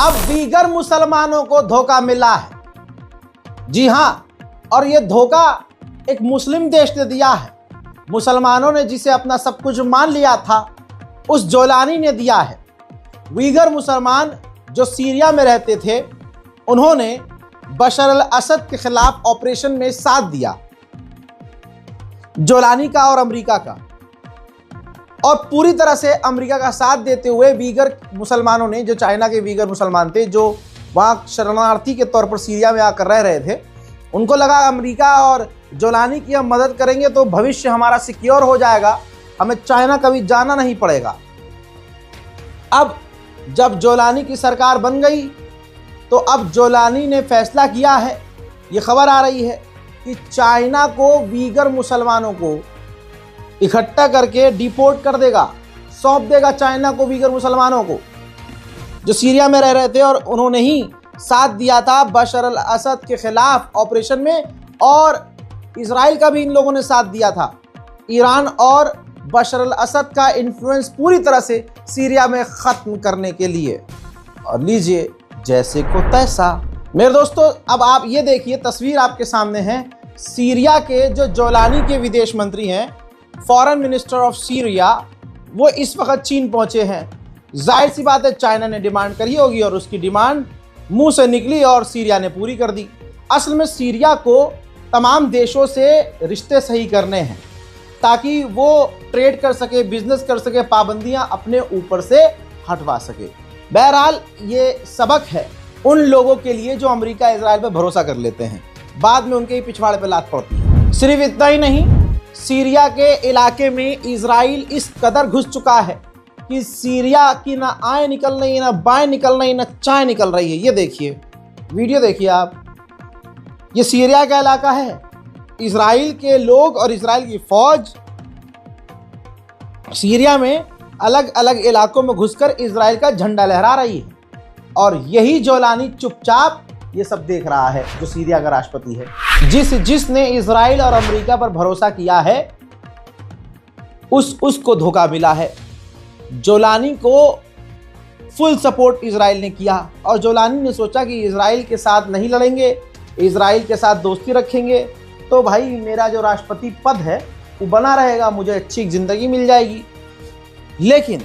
अब वीगर मुसलमानों को धोखा मिला है। जी हां, और यह धोखा एक मुस्लिम देश ने दिया है। मुसलमानों ने जिसे अपना सब कुछ मान लिया था, उस जोलानी ने दिया है। वीगर मुसलमान जो सीरिया में रहते थे, उन्होंने बशर अल असद के खिलाफ ऑपरेशन में साथ दिया, जोलानी का और अमेरिका का। और पूरी तरह से अमेरिका का साथ देते हुए वीगर मुसलमानों ने, जो चाइना के वीगर मुसलमान थे, जो वहाँ शरणार्थी के तौर पर सीरिया में आकर रह रहे थे, उनको लगा अमेरिका और जोलानी की हम मदद करेंगे तो भविष्य हमारा सिक्योर हो जाएगा, हमें चाइना कभी जाना नहीं पड़ेगा। अब जब जोलानी की सरकार बन गई तो अब जोलानी ने फैसला किया है, ये खबर आ रही है कि चाइना को वीगर मुसलमानों को इकट्ठा करके डिपोर्ट कर देगा, सौंप देगा चाइना को वीगर मुसलमानों को, जो सीरिया में रह रहे थे और उन्होंने ही साथ दिया था बशर अल असद के खिलाफ ऑपरेशन में, और इजराइल का भी इन लोगों ने साथ दिया था। ईरान और बशर अल असद का इन्फ्लुएंस पूरी तरह से सीरिया में ख़त्म करने के लिए। और लीजिए जैसे को तैसा। मेरे दोस्तों, अब आप ये देखिए, तस्वीर आपके सामने है। सीरिया के जो जोलानी के विदेश मंत्री हैं, फॉरेन मिनिस्टर ऑफ सीरिया, वो इस वक्त चीन पहुंचे हैं। जाहिर सी बात है, चाइना ने डिमांड करी होगी और उसकी डिमांड मुंह से निकली और सीरिया ने पूरी कर दी। असल में सीरिया को तमाम देशों से रिश्ते सही करने हैं ताकि वो ट्रेड कर सके, बिजनेस कर सके, पाबंदियां अपने ऊपर से हटवा सके। बहरहाल ये सबक है उन लोगों के लिए जो अमेरिका इजराइल पर भरोसा कर लेते हैं, बाद में उनके ही पिछवाड़े पर लात पड़ती है। सिर्फ इतना ही नहीं, सीरिया के इलाके में इजराइल इस कदर घुस चुका है कि सीरिया की ना आय निकल रही है, ना बाएं निकल रही है, ना चाय निकल रही है। ये देखिए, वीडियो देखिए आप, ये सीरिया का इलाका है। इजराइल के लोग और इजराइल की फौज सीरिया में अलग अलग इलाकों में घुसकर इजराइल का झंडा लहरा रही है, और यही जोलानी चुपचाप ये सब देख रहा है, जो सीरिया का राष्ट्रपति है। जिसने इजराइल और अमेरिका पर भरोसा किया है, उसको धोखा मिला है। जोलानी को फुल सपोर्ट इजराइल ने किया, और जोलानी ने सोचा कि इजराइल के साथ नहीं लड़ेंगे, इजराइल के साथ दोस्ती रखेंगे तो भाई मेरा जो राष्ट्रपति पद है वो बना रहेगा, मुझे अच्छी जिंदगी मिल जाएगी। लेकिन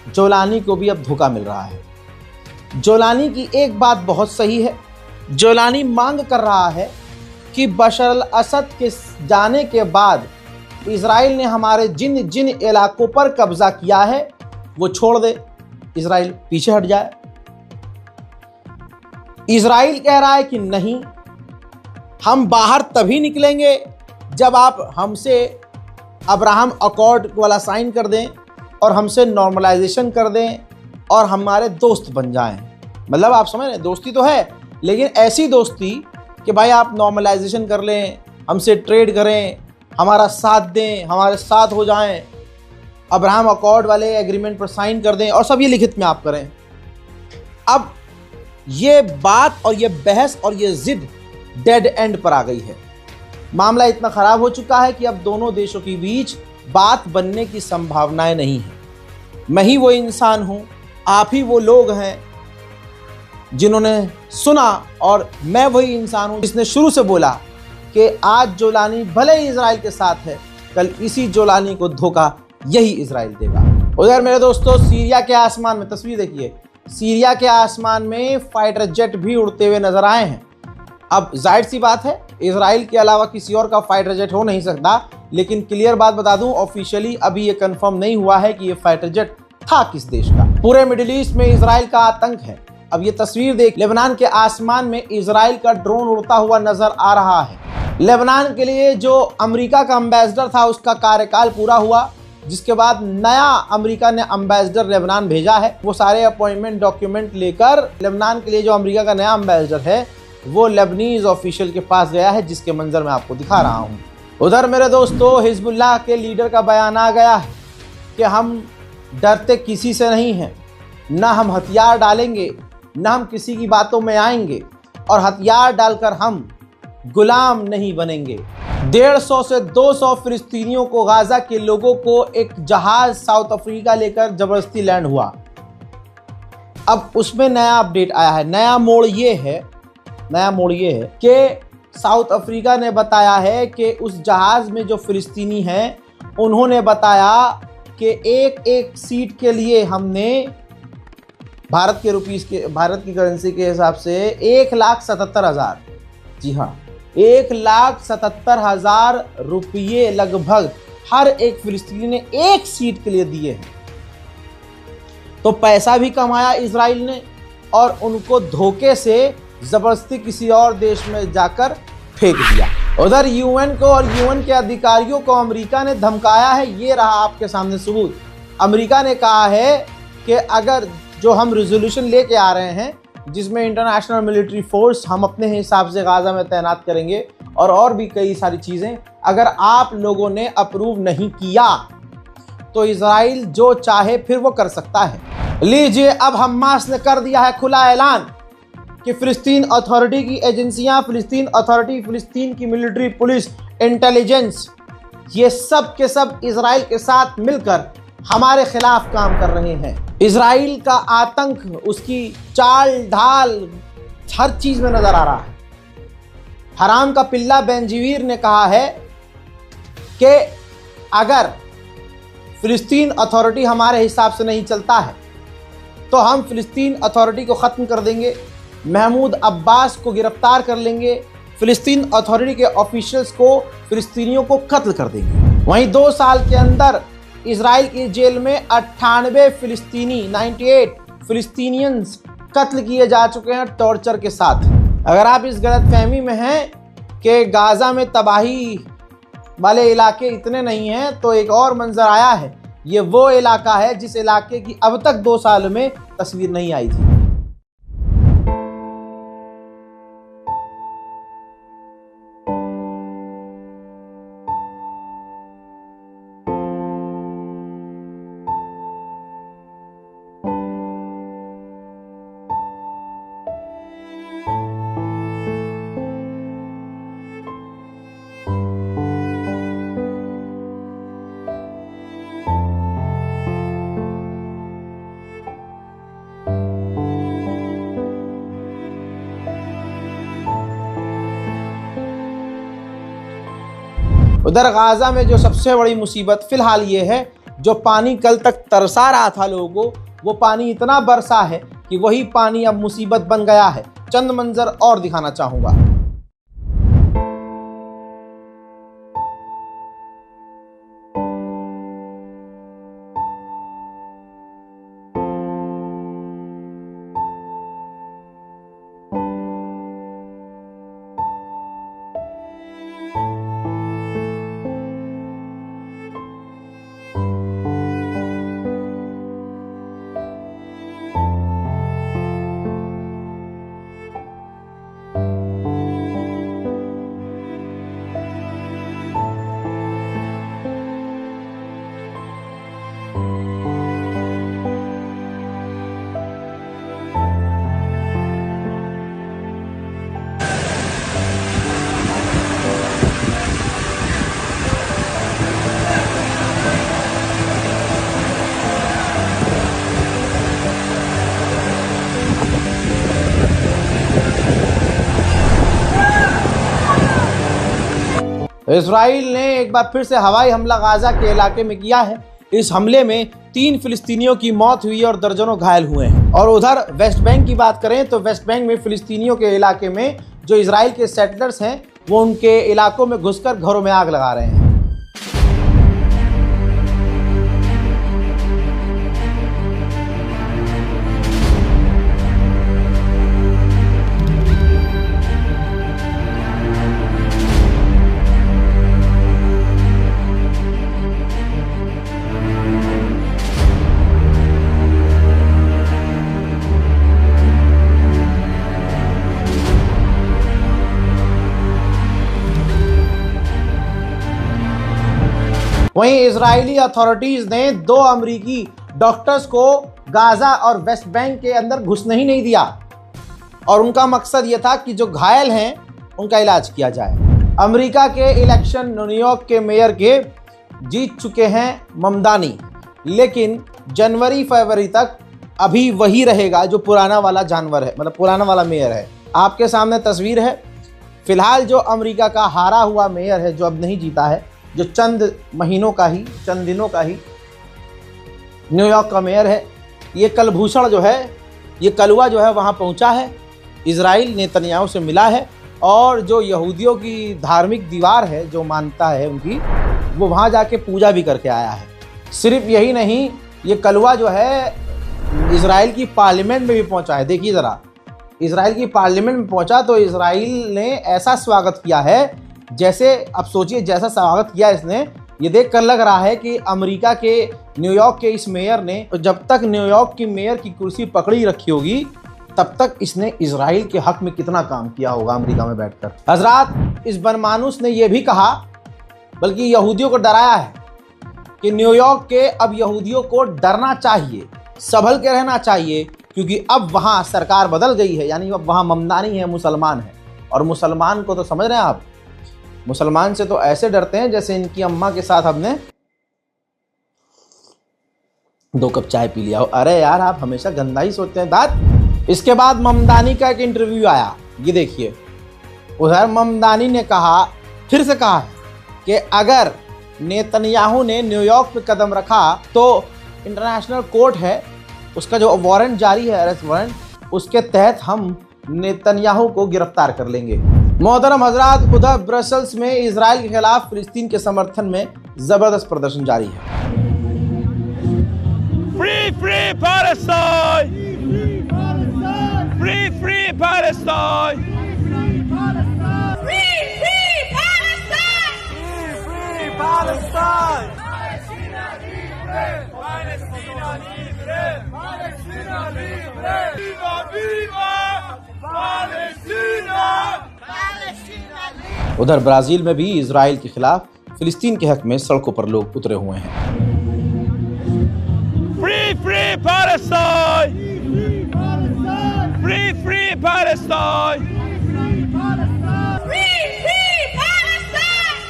जोलानी को भी अब धोखा मिल रहा है। जोलानी की एक बात बहुत सही है, जोलानी मांग कर रहा है कि बशर अल असद के जाने के बाद इजराइल ने हमारे जिन जिन इलाकों पर कब्जा किया है वो छोड़ दे, इजराइल पीछे हट जाए। इजराइल कह रहा है कि नहीं, हम बाहर तभी निकलेंगे जब आप हमसे अब्राहम अकॉर्ड वाला साइन कर दें और हमसे नॉर्मलाइजेशन कर दें और हमारे दोस्त बन जाएं। मतलब आप समझ रहे हैं, दोस्ती तो है लेकिन ऐसी दोस्ती कि भाई आप नॉर्मलाइजेशन कर लें, हमसे ट्रेड करें, हमारा साथ दें, हमारे साथ हो जाएं, अब्राहम अकॉर्ड वाले एग्रीमेंट पर साइन कर दें, और सब ये लिखित में आप करें। अब ये बात और ये बहस और ये जिद डेड एंड पर आ गई है। मामला इतना ख़राब हो चुका है कि अब दोनों देशों के बीच बात बनने की संभावनाएं नहीं है। मैं ही वो इंसान हूँ, आप ही वो लोग हैं जिन्होंने सुना, और मैं वही इंसान हूँ जिसने शुरू से बोला कि आज जोलानी भले ही इजराइल के साथ है, कल इसी जोलानी को धोखा यही इजराइल देगा। उधर मेरे दोस्तों, सीरिया के आसमान में तस्वीर देखिए, सीरिया के आसमान में फाइटर जेट भी उड़ते हुए नजर आए हैं। अब जाहिर सी बात है, इजराइल के अलावा किसी और का फाइटर जेट हो नहीं सकता, लेकिन क्लियर बात बता दूं, ऑफिशियली अभी ये कंफर्म नहीं हुआ है कि ये फाइटर जेट था किस देश का। पूरे मिडिल ईस्ट में इजराइल का आतंक है। अब ये तस्वीर देख, लेबनान के आसमान में इजराइल का ड्रोन उड़ता हुआ नजर आ रहा है। लेबनान के लिए जो अमेरिका का एम्बेसडर था उसका कार्यकाल पूरा हुआ, जिसके बाद नया अमेरिका ने एम्बेसडर लेबनान भेजा है। वो सारे अपॉइंटमेंट डॉक्यूमेंट लेकर लेबनान के लिए जो अमेरिका का नया एम्बेसडर है वो लेबनीज ऑफिशियल के पास गया है, जिसके मंजर मैं आपको दिखा रहा हूँ। उधर मेरे दोस्तों, हिजबुल्लाह के लीडर का बयान आ गया है कि हम डरते किसी से नहीं हैं, ना हम हथियार डालेंगे, ना हम किसी की बातों में आएंगे, और हथियार डालकर हम गुलाम नहीं बनेंगे। 150 से 200 फिलिस्तीनियों को, गाजा के लोगों को एक जहाज साउथ अफ्रीका लेकर जबरदस्ती लैंड हुआ। अब उसमें नया अपडेट आया है, नया मोड़ ये है कि साउथ अफ्रीका ने बताया है कि उस जहाज़ में जो फिलिस्तीनी हैं उन्होंने बताया कि एक एक सीट के लिए हमने भारत की करेंसी के हिसाब से 1,77,000, जी हाँ 1,77,000 रुपये लगभग हर एक फिलिस्तीनी ने एक सीट के लिए दिए हैं। तो पैसा भी कमाया इजराइल ने और उनको धोखे से जबरदस्ती किसी और देश में जाकर फेंक दिया। उधर यूएन को और यूएन के अधिकारियों को अमेरिका ने धमकाया है। ये रहा आपके सामने सबूत। अमेरिका ने कहा है कि अगर जो हम रिजोल्यूशन लेके आ रहे हैं जिसमें इंटरनेशनल मिलिट्री फोर्स हम अपने हिसाब से गाजा में तैनात करेंगे और भी कई सारी चीज़ें, अगर आप लोगों ने अप्रूव नहीं किया तो इजराइल जो चाहे फिर वो कर सकता है। लीजिए, अब हमास ने कर दिया है खुला ऐलान कि फिलिस्तीन अथॉरिटी की एजेंसियां, फिलिस्तीन अथॉरिटी, फिलिस्तीन की मिलिट्री, पुलिस, इंटेलिजेंस, ये सब के सब इजराइल के साथ मिलकर हमारे खिलाफ काम कर रहे हैं। इजराइल का आतंक, उसकी चाल ढाल हर चीज में नजर आ रहा है। हराम का पिल्ला बेंजीवीर ने कहा है कि अगर फिलिस्तीन अथॉरिटी हमारे हिसाब से नहीं चलता है तो हम फिलिस्तीन अथॉरिटी को ख़त्म कर देंगे, महमूद अब्बास को गिरफ्तार कर लेंगे, फिलिस्तीन अथॉरिटी के ऑफिशियल्स को, फिलिस्तीनियों को कत्ल कर देंगे। वहीं 2 साल के अंदर इजराइल की जेल में 98 फिलिस्तीनी 98 फिलिस्तीनियंस कत्ल किए जा चुके हैं टॉर्चर के साथ। अगर आप इस गलतफहमी में हैं कि गाजा में तबाही वाले इलाके इतने नहीं हैं, तो एक और मंजर आया है। ये वो इलाका है जिस इलाके की अब तक 2 साल में तस्वीर नहीं आई थी। उधर गाजा में जो सबसे बड़ी मुसीबत फिलहाल ये है, जो पानी कल तक तरसा रहा था लोगों को, वो पानी इतना बरसा है कि वही पानी अब मुसीबत बन गया है। चंद मंजर और दिखाना चाहूँगा। इजराइल ने एक बार फिर से हवाई हमला गाजा के इलाके में किया है। इस हमले में 3 फिलिस्तीनियों की मौत हुई और दर्जनों घायल हुए हैं। और उधर वेस्ट बैंक की बात करें तो वेस्ट बैंक में फिलिस्तीनियों के इलाके में जो इजराइल के सेटलर्स हैं वो उनके इलाकों में घुसकर घरों में आग लगा रहे हैं। वहीं इजरायली अथॉरिटीज ने 2 अमेरिकी डॉक्टर्स को गाजा और वेस्ट बैंक के अंदर घुसने ही नहीं दिया और उनका मकसद ये था कि जो घायल हैं उनका इलाज किया जाए। अमेरिका के इलेक्शन न्यूयॉर्क के मेयर के जीत चुके हैं ममदानी, लेकिन जनवरी फरवरी तक अभी वही रहेगा जो पुराना वाला जानवर है, मतलब पुराना वाला मेयर है। आपके सामने तस्वीर है। फिलहाल जो अमेरिका का हारा हुआ मेयर है, जो अब नहीं जीता है, जो चंद दिनों का ही न्यूयॉर्क का मेयर है, ये कलभूषण जो है, ये कलुआ जो है वहाँ पहुँचा है, इजराइल नेतन्याहू से मिला है और जो यहूदियों की धार्मिक दीवार है, जो मानता है उनकी, वो वहाँ जाके पूजा भी करके आया है। सिर्फ यही नहीं, ये कलुआ जो है इजराइल की पार्लियामेंट में भी पहुँचा है। देखिए ज़रा, इजराइल की पार्लियामेंट में पहुँचा तो इजराइल ने ऐसा स्वागत किया है जैसे, अब सोचिए जैसा स्वागत किया इसने, ये देख कर लग रहा है कि अमेरिका के न्यूयॉर्क के इस मेयर ने, जब तक न्यूयॉर्क की मेयर की कुर्सी पकड़ी रखी होगी तब तक इसने इजराइल के हक में कितना काम किया होगा अमेरिका में बैठकर। हजरात, इस बनमानुस ने यह भी कहा, बल्कि यहूदियों को डराया है कि न्यूयॉर्क के अब यहूदियों को डरना चाहिए, संभल के रहना चाहिए, क्योंकि अब वहाँ सरकार बदल गई है, यानी अब वहाँ ममदानी है, मुसलमान है। और मुसलमान को तो समझ रहे हैं आप, मुसलमान से तो ऐसे डरते हैं जैसे इनकी अम्मा के साथ हमने 2 कप चाय पी लिया हो। अरे यार, आप हमेशा गंदा ही सोचते हैं दाद। इसके बाद ममदानी का एक इंटरव्यू आया, ये देखिए। उधर ममदानी ने कहा, फिर से कहा कि अगर नेतन्याहू ने न्यूयॉर्क पे कदम रखा तो इंटरनेशनल कोर्ट है, उसका जो वारंट जारी है, अरेस्ट वारंट, उसके तहत हम नेतन्याहू को गिरफ्तार कर लेंगे। मोहतरम हजरात, उधर ब्रसल्स में इजराइल के खिलाफ फिलिस्तीन के समर्थन में जबरदस्त प्रदर्शन जारी है। Free, free Palestine! Free, free Palestine! Free, free Palestine! Free Palestine! Palestina libre! Palestina libre! Palestina libre! Viva, viva! Palestina! Palestina libre! उधर ब्राजील में भी इजराइल के खिलाफ फिलिस्तीन के हक में सड़कों पर लोग उतरे हुए हैं। Free, free Palestine! Free, free Palestine! Free, free Palestine!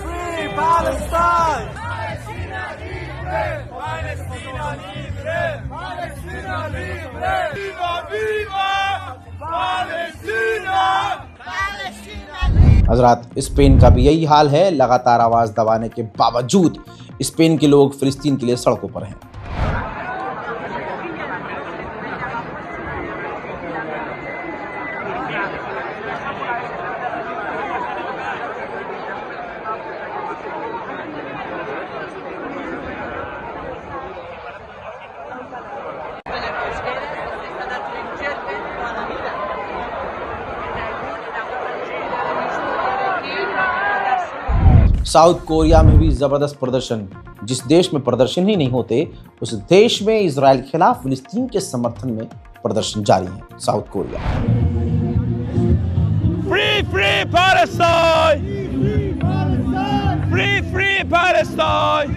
Free Palestine! Palestina libre! Palestina libre! Palestina libre! Viva, viva! Palestina! Palestina libre! हजरात, स्पेन का भी यही हाल है। लगातार आवाज़ दबाने के बावजूद स्पेन के लोग फिलिस्तीन के लिए सड़कों पर हैं। साउथ कोरिया में भी जबरदस्त प्रदर्शन। जिस देश में प्रदर्शन ही नहीं होते, उस देश में इजराइल के खिलाफ फिलिस्तीन के समर्थन में प्रदर्शन जारी है। South Korea. Free, free Palestine! Free, free Palestine! Free, free Palestine!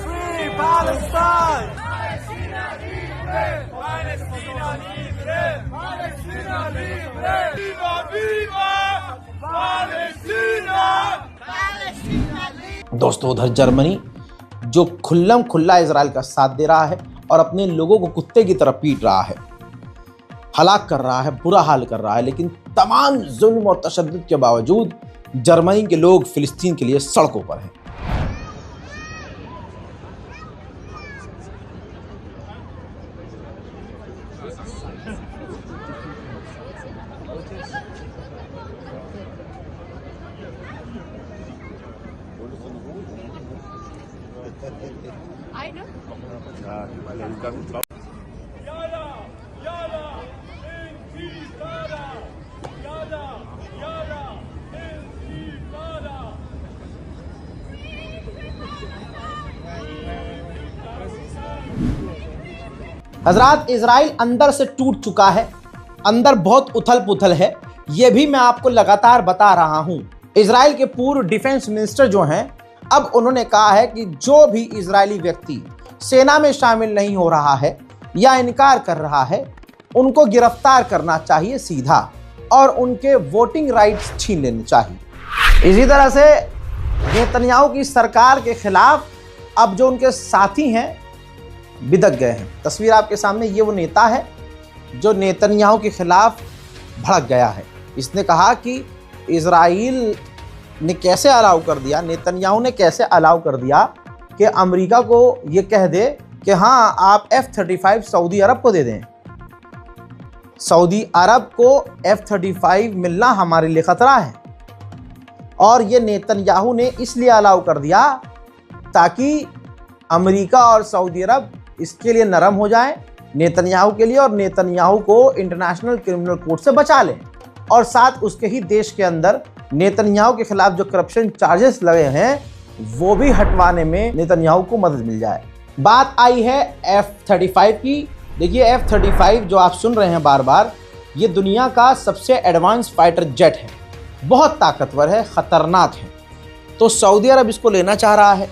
Free Palestine! Palestina libre! Palestina libre! Palestina libre! Viva, viva! Palestina! Palestina libre! दोस्तों, उधर जर्मनी जो खुल्लम खुल्ला इजराइल का साथ दे रहा है और अपने लोगों को कुत्ते की तरह पीट रहा है, हलाक कर रहा है, बुरा हाल कर रहा है, लेकिन तमाम जुल्म और तशद्दुद के बावजूद जर्मनी के लोग फिलिस्तीन के लिए सड़कों पर हैं। I know. Yada! Yada! Intifada! Yada! Yada! Intifada! हजरात, इजराइल अंदर से टूट चुका है, अंदर बहुत उथल पुथल है। यह भी मैं आपको लगातार बता रहा हूं। इजराइल के पूर्व डिफेंस मिनिस्टर जो हैं, अब उन्होंने कहा है कि जो भी इजरायली व्यक्ति सेना में शामिल नहीं हो रहा है या इनकार कर रहा है, उनको गिरफ्तार करना चाहिए सीधा और उनके वोटिंग राइट्स छीन लेने चाहिए। इसी तरह से नेतन्याहू की सरकार के खिलाफ अब जो उनके साथी हैं बिदक गए हैं। तस्वीर आपके सामने, ये वो नेता है जो नेतन्याहू के खिलाफ भड़क गया है। इसने कहा कि इजराइल ने कैसे अलाउ कर दिया, नेतन्याहू ने कैसे अलाउ कर दिया कि अमेरिका को ये कह दे कि हाँ आप F-35 सऊदी अरब को दे दें। सऊदी अरब को F-35 मिलना हमारे लिए खतरा है। और ये नेतन्याहू ने इसलिए अलाउ कर दिया ताकि अमेरिका और सऊदी अरब इसके लिए नरम हो जाए, नेतन्याहू के लिए, और नेतन्याहू को इंटरनेशनल क्रिमिनल कोर्ट से बचा लें। और साथ उसके ही देश के अंदर नेतन्याहू के खिलाफ जो करप्शन चार्जेस लगे हैं वो भी हटवाने में नेतन्याहू को मदद मिल जाए। बात आई है F-35 की। देखिए F-35 जो आप सुन रहे हैं बार बार, ये दुनिया का सबसे एडवांस फाइटर जेट है, बहुत ताकतवर है, ख़तरनाक है। तो सऊदी अरब इसको लेना चाह रहा है।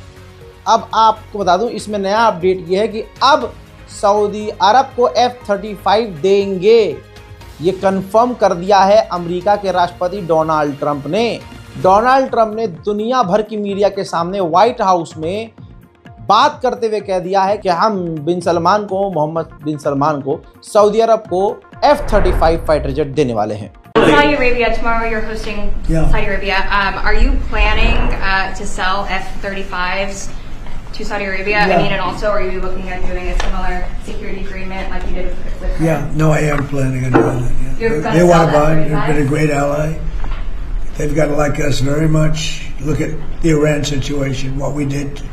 अब आपको बता दूं, इसमें नया अपडेट ये है कि अब सऊदी अरब को F-35 देंगे। ये कंफर्म कर दिया है अमेरिका के राष्ट्रपति डोनाल्ड ट्रंप ने। डोनाल्ड ट्रंप ने दुनिया भर की मीडिया के सामने व्हाइट हाउस में बात करते हुए कह दिया है कि हम मोहम्मद बिन सलमान को सऊदी अरब को F-35 फाइटर जेट देने वाले हैं। Saudi Arabia, tomorrow you're hosting Saudi Arabia. Are you planning to sell F-35s to Saudi Arabia? I mean, and also are you looking at doing a similar security agreement like you did with No, I am planning on doing that. Yeah. You're They gonna want to sell buy. F-35s? They've been a great ally. They've got to like us very much. Look at the Iran situation, what we did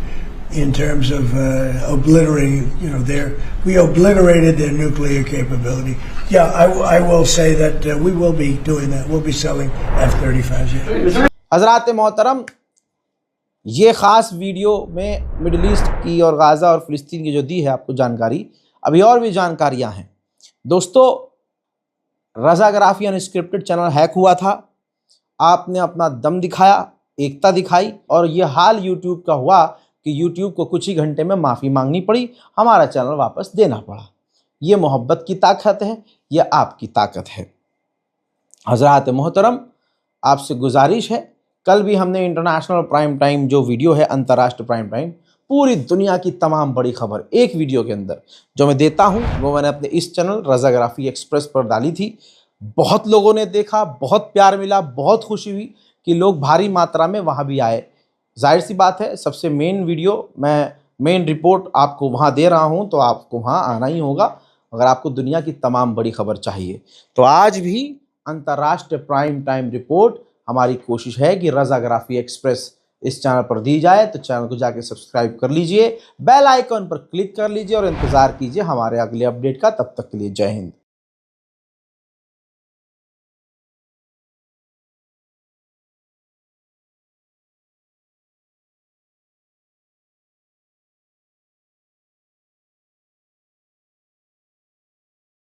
in terms of obliterating, we obliterated their nuclear capability. Yeah, I will say that we will be doing that. We'll be selling F-35s. Yeah. हज़रात मोहतरम, ये ख़ास video में middle east की और Gaza और फ़िलिस्तीन की जो दी है आपको जानकारी, अभी और भी जानकारियां हैं। दोस्तों, रज़ाग्राफी अनस्क्रिप्टेड चैनल हैक हुआ था, आपने अपना दम दिखाया, एकता दिखाई, और ये हाल यूट्यूब का हुआ कि यूट्यूब को कुछ ही घंटे में माफ़ी मांगनी पड़ी, हमारा चैनल वापस देना पड़ा। ये मोहब्बत की ताकत है, ये आपकी ताकत है। हज़रात मोहतरम, आपसे गुजारिश है, कल भी हमने इंटरनेशनल प्राइम टाइम जो वीडियो है, अंतर्राष्ट्रीय प्राइम टाइम, पूरी दुनिया की तमाम बड़ी खबर एक वीडियो के अंदर जो मैं देता हूं, वो मैंने अपने इस चैनल रज़ाग्राफी एक्सप्रेस पर डाली थी। बहुत लोगों ने देखा, बहुत प्यार मिला, बहुत खुशी हुई कि लोग भारी मात्रा में वहां भी आए। जाहिर सी बात है, सबसे मेन वीडियो, मेन रिपोर्ट आपको वहां दे रहा हूं, तो आपको वहां आना ही होगा अगर आपको दुनिया की तमाम बड़ी खबर चाहिए। तो आज भी अंतर्राष्ट्रीय प्राइम टाइम रिपोर्ट हमारी कोशिश है कि रज़ाग्राफी एक्सप्रेस इस चैनल पर दी जाए। तो चैनल को जाके सब्सक्राइब कर लीजिए, बेल आइकन पर क्लिक कर लीजिए और इंतज़ार कीजिए हमारे अगले अपडेट का। तब तक के लिए जय हिंद।